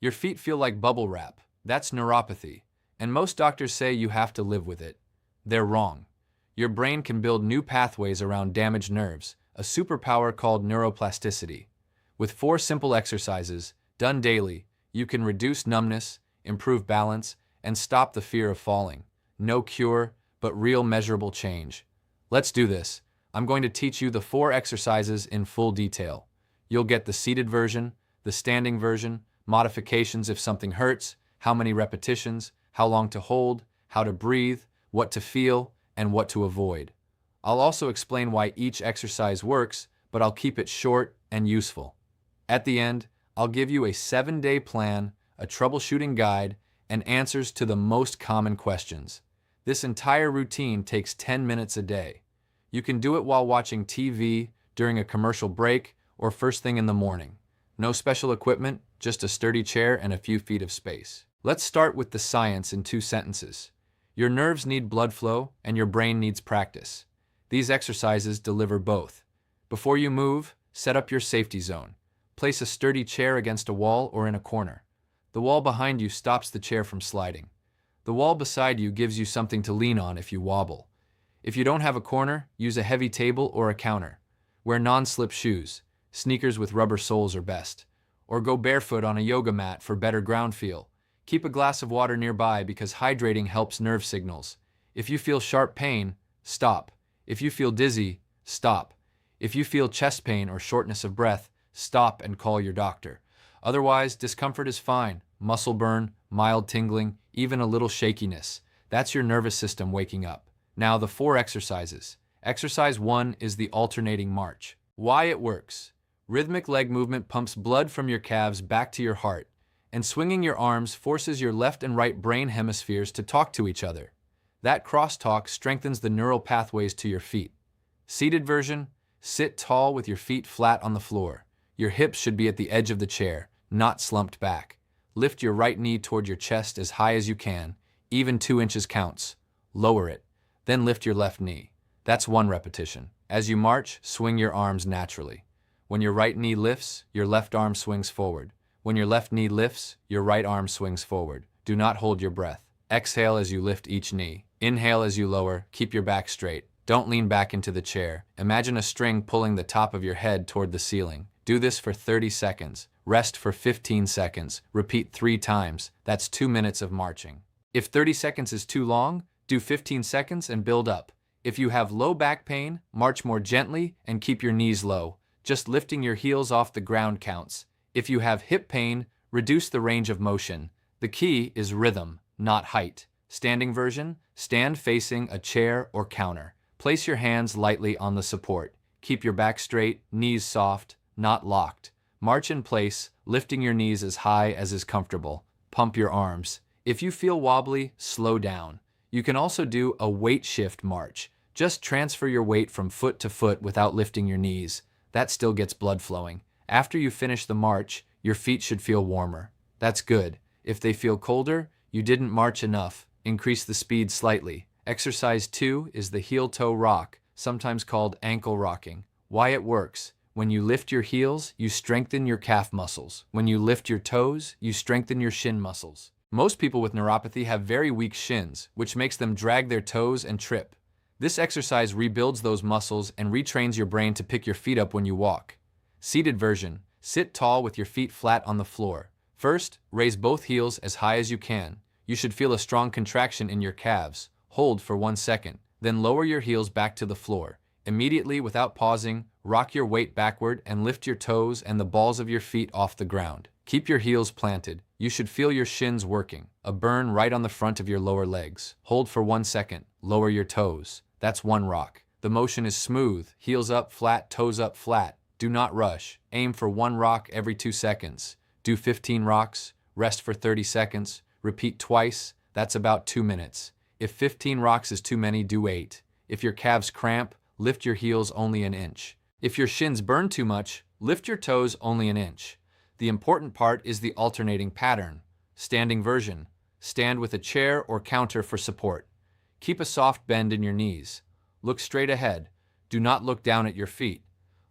Your feet feel like bubble wrap. That's neuropathy, and most doctors say you have to live with it. They're wrong. Your brain can build new pathways around damaged nerves, a superpower called neuroplasticity. With 4 simple exercises, done daily, you can reduce numbness, improve balance, and stop the fear of falling. No cure, but real measurable change. Let's do this. I'm going to teach you the 4 exercises in full detail. You'll get the seated version, the standing version, modifications if something hurts, how many repetitions, how long to hold, how to breathe, what to feel, and what to avoid. I'll also explain why each exercise works, but I'll keep it short and useful. At the end, I'll give you a 7-day plan, a troubleshooting guide, and answers to the most common questions. This entire routine takes 10 minutes a day. You can do it while watching TV, during a commercial break, or first thing in the morning. No special equipment, just a sturdy chair and a few feet of space. Let's start with the science in 2 sentences. Your nerves need blood flow, and your brain needs practice. These exercises deliver both. Before you move, set up your safety zone. Place a sturdy chair against a wall or in a corner. The wall behind you stops the chair from sliding. The wall beside you gives you something to lean on if you wobble. If you don't have a corner, use a heavy table or a counter. Wear non-slip shoes. Sneakers with rubber soles are best. Or go barefoot on a yoga mat for better ground feel. Keep a glass of water nearby because hydrating helps nerve signals. If you feel sharp pain, stop. If you feel dizzy, stop. If you feel chest pain or shortness of breath, stop and call your doctor. Otherwise, discomfort is fine. Muscle burn, mild tingling, even a little shakiness. That's your nervous system waking up. Now the 4 exercises. Exercise 1 is the alternating march. Why it works. Rhythmic leg movement pumps blood from your calves back to your heart, and swinging your arms forces your left and right brain hemispheres to talk to each other. That crosstalk strengthens the neural pathways to your feet. Seated version, sit tall with your feet flat on the floor. Your hips should be at the edge of the chair, not slumped back. Lift your right knee toward your chest as high as you can, even 2 inches counts. Lower it, then lift your left knee. That's 1 repetition. As you march, swing your arms naturally. When your right knee lifts, your left arm swings forward. When your left knee lifts, your right arm swings forward. Do not hold your breath. Exhale as you lift each knee. Inhale as you lower. Keep your back straight. Don't lean back into the chair. Imagine a string pulling the top of your head toward the ceiling. Do this for 30 seconds. Rest for 15 seconds. Repeat 3 times. That's 2 minutes of marching. If 30 seconds is too long, do 15 seconds and build up. If you have low back pain, march more gently and keep your knees low. Just lifting your heels off the ground counts. If you have hip pain, reduce the range of motion. The key is rhythm, not height. Standing version, stand facing a chair or counter. Place your hands lightly on the support. Keep your back straight, knees soft, not locked. March in place, lifting your knees as high as is comfortable. Pump your arms. If you feel wobbly, slow down. You can also do a weight shift march. Just transfer your weight from foot to foot without lifting your knees. That still gets blood flowing. After you finish the march, your feet should feel warmer. That's good. If they feel colder, you didn't march enough. Increase the speed slightly. Exercise 2 is the heel-toe rock, sometimes called ankle rocking. Why it works. When you lift your heels, you strengthen your calf muscles. When you lift your toes, you strengthen your shin muscles. Most people with neuropathy have very weak shins, which makes them drag their toes and trip. This exercise rebuilds those muscles and retrains your brain to pick your feet up when you walk. Seated version, sit tall with your feet flat on the floor. First, raise both heels as high as you can. You should feel a strong contraction in your calves. Hold for 1 second, then lower your heels back to the floor. Immediately, without pausing, rock your weight backward and lift your toes and the balls of your feet off the ground. Keep your heels planted. You should feel your shins working, a burn right on the front of your lower legs. Hold for 1 second, lower your toes. That's 1 rock. The motion is smooth, heels up flat, toes up flat. Do not rush. Aim for 1 rock every 2 seconds. Do 15 rocks, rest for 30 seconds, repeat twice, that's about 2 minutes. If 15 rocks is too many, do 8. If your calves cramp, lift your heels only an inch. If your shins burn too much, lift your toes only an inch. The important part is the alternating pattern. Standing version. Stand with a chair or counter for support. Keep a soft bend in your knees. Look straight ahead. Do not look down at your feet.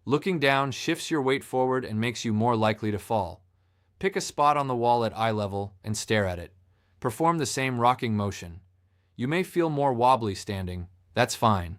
Looking down shifts your weight forward and makes you more likely to fall. Pick a spot on the wall at eye level and stare at it. Perform the same rocking motion. You may feel more wobbly standing. That's fine.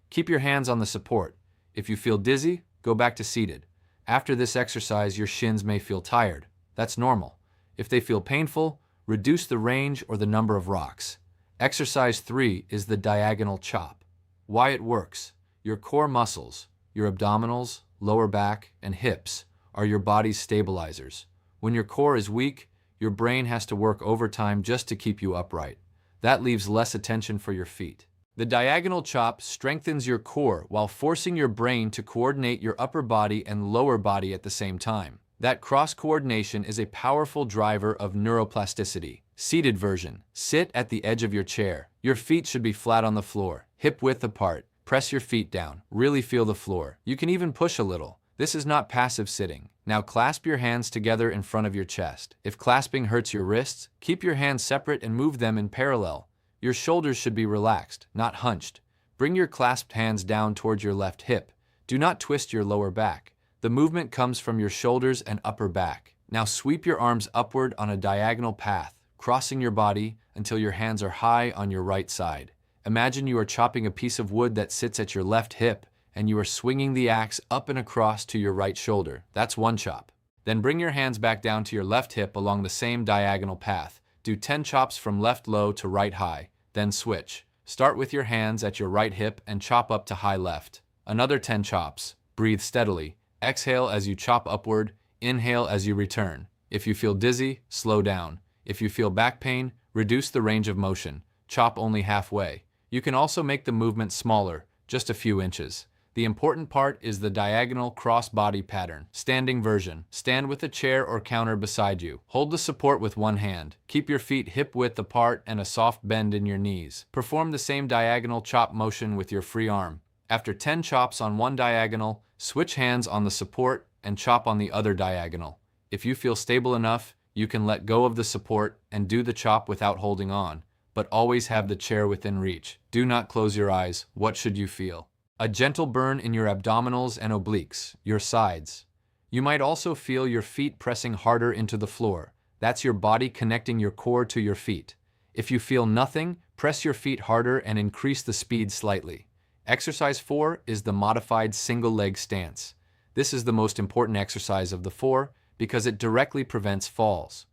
Keep your hands on the support. If you feel dizzy, go back to seated. After this exercise, your shins may feel tired. That's normal. If they feel painful, reduce the range or the number of rocks. Exercise 3 is the diagonal chop. Why it works. Your core muscles, your abdominals, lower back, and hips are your body's stabilizers. When your core is weak, your brain has to work overtime just to keep you upright. That leaves less attention for your feet. The diagonal chop strengthens your core while forcing your brain to coordinate your upper body and lower body at the same time. That cross-coordination is a powerful driver of neuroplasticity. Seated version. Sit at the edge of your chair. Your feet should be flat on the floor, hip width apart. Press your feet down. Really feel the floor. You can even push a little. This is not passive sitting. Now clasp your hands together in front of your chest. If clasping hurts your wrists, keep your hands separate and move them in parallel. Your shoulders should be relaxed, not hunched. Bring your clasped hands down towards your left hip. Do not twist your lower back. The movement comes from your shoulders and upper back. Now sweep your arms upward on a diagonal path, crossing your body until your hands are high on your right side. Imagine you are chopping a piece of wood that sits at your left hip, and you are swinging the axe up and across to your right shoulder. That's one chop. Then bring your hands back down to your left hip along the same diagonal path. Do 10 chops from left low to right high, then switch. Start with your hands at your right hip and chop up to high left. Another 10 chops. Breathe steadily. Exhale as you chop upward, inhale as you return. If you feel dizzy, slow down. If you feel back pain, reduce the range of motion. Chop only halfway. You can also make the movement smaller, just a few inches. The important part is the diagonal cross-body pattern. Standing version. Stand with a chair or counter beside you. Hold the support with one hand. Keep your feet hip-width apart and a soft bend in your knees. Perform the same diagonal chop motion with your free arm. After 10 chops on one diagonal, switch hands on the support and chop on the other diagonal. If you feel stable enough, you can let go of the support and do the chop without holding on, but always have the chair within reach. Do not close your eyes. What should you feel? A gentle burn in your abdominals and obliques, your sides. You might also feel your feet pressing harder into the floor. That's your body connecting your core to your feet. If you feel nothing, press your feet harder and increase the speed slightly. Exercise 4 is the modified single leg stance. This is the most important exercise of the 4 because it directly prevents falls.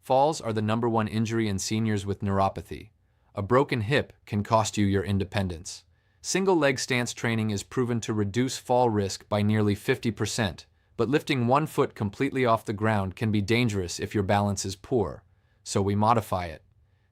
Falls are the #1 injury in seniors with neuropathy. A broken hip can cost you your independence. Single leg stance training is proven to reduce fall risk by nearly 50%, but lifting one foot completely off the ground can be dangerous if your balance is poor, so we modify it.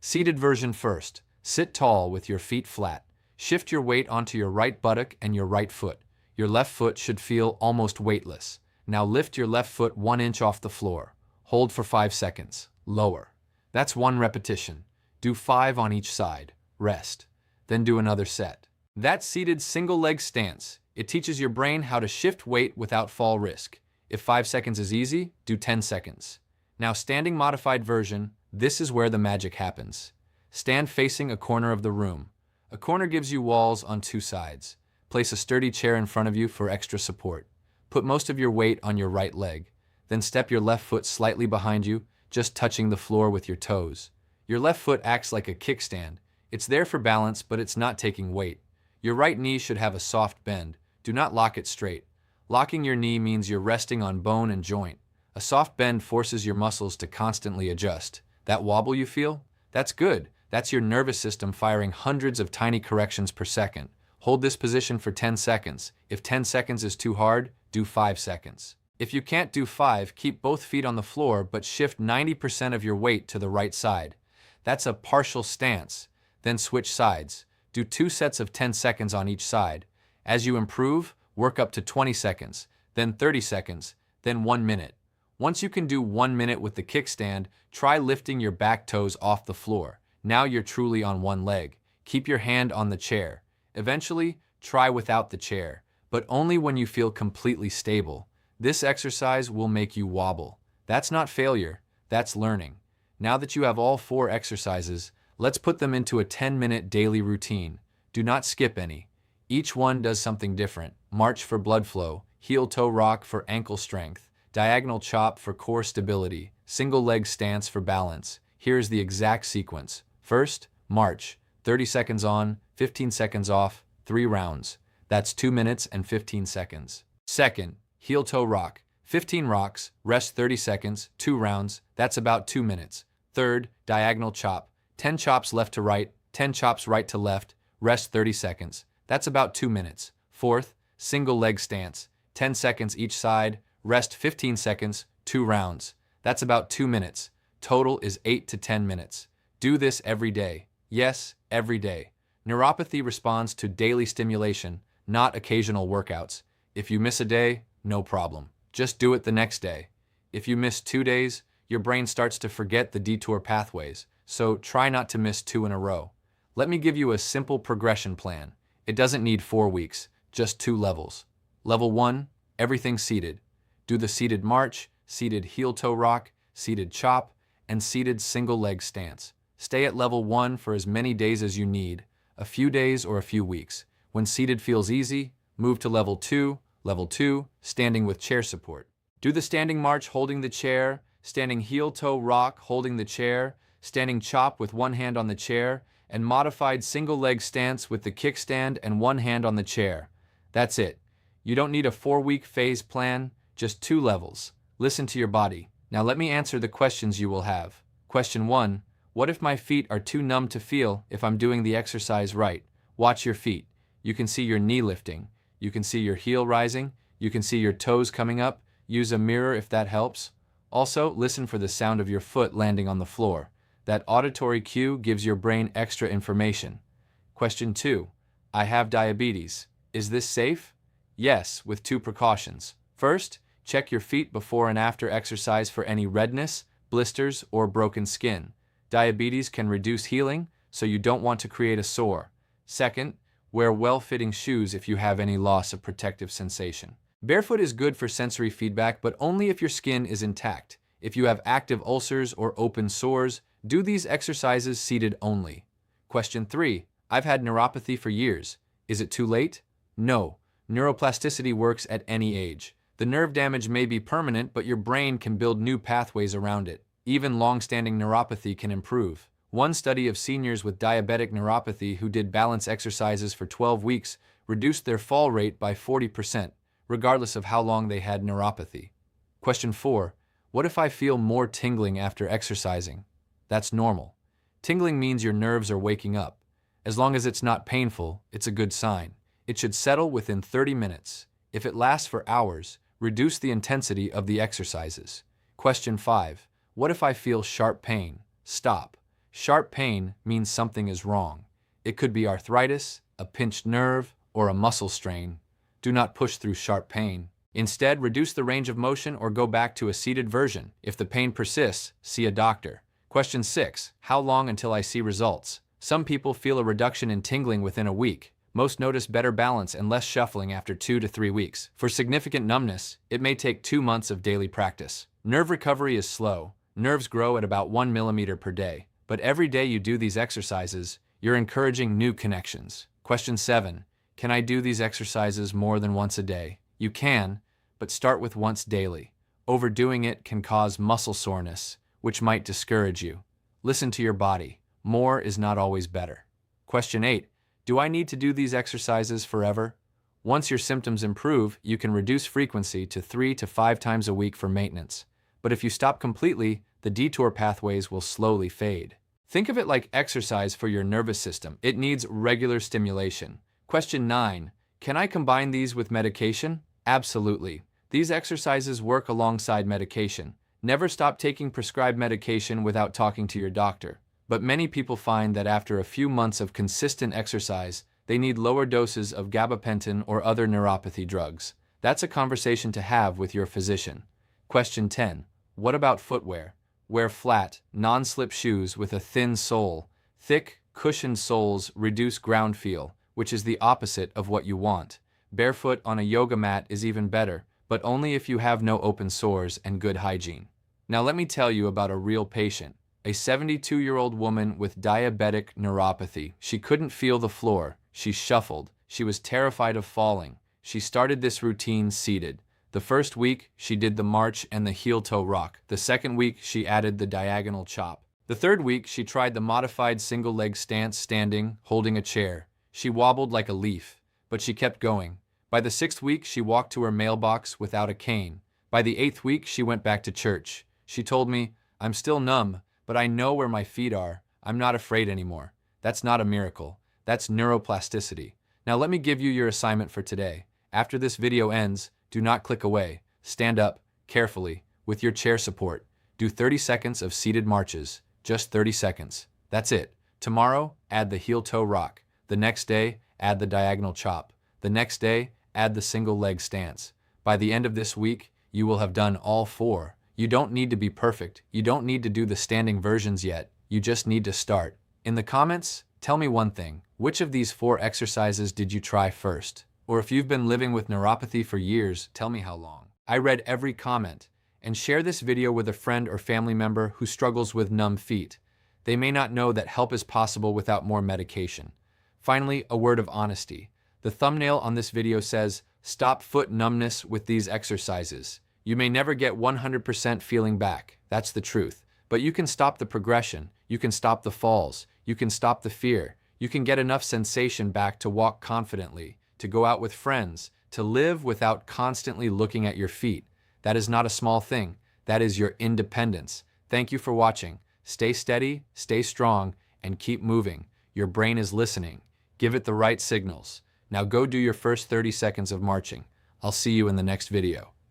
Seated version first. Sit tall with your feet flat. Shift your weight onto your right buttock and your right foot. Your left foot should feel almost weightless. Now lift your left foot 1 inch off the floor. Hold for 5 seconds. Lower. That's 1 repetition. Do 5 on each side. Rest. Then do another set. That's seated single leg stance. It teaches your brain how to shift weight without fall risk. If 5 seconds is easy, do 10 seconds. Now standing modified version, this is where the magic happens. Stand facing a corner of the room. A corner gives you walls on 2 sides. Place a sturdy chair in front of you for extra support. Put most of your weight on your right leg. Then step your left foot slightly behind you, just touching the floor with your toes. Your left foot acts like a kickstand. It's there for balance, but it's not taking weight. Your right knee should have a soft bend. Do not lock it straight. Locking your knee means you're resting on bone and joint. A soft bend forces your muscles to constantly adjust. That wobble you feel? That's good. That's your nervous system firing hundreds of tiny corrections per second. Hold this position for 10 seconds. If 10 seconds is too hard, do 5 seconds. If you can't do 5, keep both feet on the floor but shift 90% of your weight to the right side. That's a partial stance. Then switch sides. Do 2 sets of 10 seconds on each side. As you improve, work up to 20 seconds, then 30 seconds, then 1 minute. Once you can do 1 minute with the kickstand, try lifting your back toes off the floor. Now you're truly on one leg. Keep your hand on the chair. Eventually, try without the chair, but only when you feel completely stable. This exercise will make you wobble. That's not failure, that's learning. Now that you have all 4 exercises, let's put them into a 10-minute daily routine. Do not skip any. Each one does something different. March for blood flow, heel-toe rock for ankle strength, diagonal chop for core stability, single leg stance for balance. Here's the exact sequence. First, march, 30 seconds on, 15 seconds off, 3 rounds. That's 2 minutes and 15 seconds. Second, heel-toe rock, 15 rocks, rest 30 seconds, 2 rounds, that's about 2 minutes. Third, diagonal chop, 10 chops left to right, 10 chops right to left, rest 30 seconds, that's about 2 minutes. Fourth, single leg stance, 10 seconds each side, rest 15 seconds, 2 rounds, that's about 2 minutes. Total is 8 to 10 minutes. Do this every day. Yes, every day. Neuropathy responds to daily stimulation, not occasional workouts. If you miss a day, no problem. Just do it the next day. If you miss 2 days, your brain starts to forget the detour pathways, so try not to miss 2 in a row. Let me give you a simple progression plan. It doesn't need 4 weeks, just 2 levels. Level 1, everything seated. Do the seated march, seated heel-toe rock, seated chop, and seated single leg stance. Stay at level 1 for as many days as you need, a few days or a few weeks. When seated feels easy, move to level 2, standing with chair support. Do the standing march holding the chair, standing heel-toe rock holding the chair, standing chop with one hand on the chair, and modified single leg stance with the kickstand and one hand on the chair. That's it. You don't need a 4-week phase plan, just 2 levels. Listen to your body. Now let me answer the questions you will have. Question 1. What if my feet are too numb to feel if I'm doing the exercise right? Watch your feet. You can see your knee lifting. You can see your heel rising. You can see your toes coming up. Use a mirror if that helps. Also, listen for the sound of your foot landing on the floor. That auditory cue gives your brain extra information. Question 2. I have diabetes. Is this safe? Yes, with 2 precautions. First, check your feet before and after exercise for any redness, blisters, or broken skin. Diabetes can reduce healing, so you don't want to create a sore. Second, wear well-fitting shoes if you have any loss of protective sensation. Barefoot is good for sensory feedback, but only if your skin is intact. If you have active ulcers or open sores, do these exercises seated only. Question 3. I've had neuropathy for years. Is it too late? No. Neuroplasticity works at any age. The nerve damage may be permanent, but your brain can build new pathways around it. Even long-standing neuropathy can improve. One study of seniors with diabetic neuropathy who did balance exercises for 12 weeks reduced their fall rate by 40%, regardless of how long they had neuropathy. Question 4. What if I feel more tingling after exercising? That's normal. Tingling means your nerves are waking up. As long as it's not painful, it's a good sign. It should settle within 30 minutes. If it lasts for hours, reduce the intensity of the exercises. Question 5. What if I feel sharp pain? Stop. Sharp pain means something is wrong. It could be arthritis, a pinched nerve, or a muscle strain. Do not push through sharp pain. Instead, reduce the range of motion or go back to a seated version. If the pain persists, see a doctor. Question 6. How long until I see results? Some people feel a reduction in tingling within a week. Most notice better balance and less shuffling after 2 to 3 weeks. For significant numbness, it may take 2 months of daily practice. Nerve recovery is slow. Nerves grow at about 1 millimeter per day. But every day you do these exercises, you're encouraging new connections. Question 7. Can I do these exercises more than once a day? You can, but start with once daily. Overdoing it can cause muscle soreness, which might discourage you. Listen to your body. More is not always better. Question 8. Do I need to do these exercises forever? Once your symptoms improve, you can reduce frequency to 3 to 5 times a week for maintenance. But if you stop completely, the detour pathways will slowly fade. Think of it like exercise for your nervous system. It needs regular stimulation. Question 9. Can I combine these with medication? Absolutely. These exercises work alongside medication. Never stop taking prescribed medication without talking to your doctor. But many people find that after a few months of consistent exercise, they need lower doses of gabapentin or other neuropathy drugs. That's a conversation to have with your physician. Question 10. What about footwear? Wear flat, non-slip shoes with a thin sole. Thick, cushioned soles reduce ground feel, which is the opposite of what you want. Barefoot on a yoga mat is even better, but only if you have no open sores and good hygiene. Now let me tell you about a real patient. A 72-year-old woman with diabetic neuropathy. She couldn't feel the floor. She shuffled. She was terrified of falling. She started this routine seated. The first week, she did the march and the heel-toe rock. The second week, she added the diagonal chop. The third week, she tried the modified single-leg stance standing, holding a chair. She wobbled like a leaf, but she kept going. By the sixth week, she walked to her mailbox without a cane. By the eighth week, she went back to church. She told me, "I'm still numb, but I know where my feet are. I'm not afraid anymore." That's not a miracle. That's neuroplasticity. Now let me give you your assignment for today. After this video ends, do not click away. Stand up, carefully, with your chair support. Do 30 seconds of seated marches. Just 30 seconds. That's it. Tomorrow, add the heel-toe rock. The next day, add the diagonal chop. The next day, add the single leg stance. By the end of this week, you will have done all four. You don't need to be perfect. You don't need to do the standing versions yet. You just need to start. In the comments, tell me one thing. Which of these 4 exercises did you try first? Or if you've been living with neuropathy for years, tell me how long. I read every comment. And share this video with a friend or family member who struggles with numb feet. They may not know that help is possible without more medication. Finally, a word of honesty. The thumbnail on this video says, "Stop foot numbness with these exercises." You may never get 100% feeling back. That's the truth. But you can stop the progression. You can stop the falls. You can stop the fear. You can get enough sensation back to walk confidently, to go out with friends, to live without constantly looking at your feet. That is not a small thing. That is your independence. Thank you for watching. Stay steady, stay strong, and keep moving. Your brain is listening. Give it the right signals. Now go do your first 30 seconds of marching. I'll see you in the next video.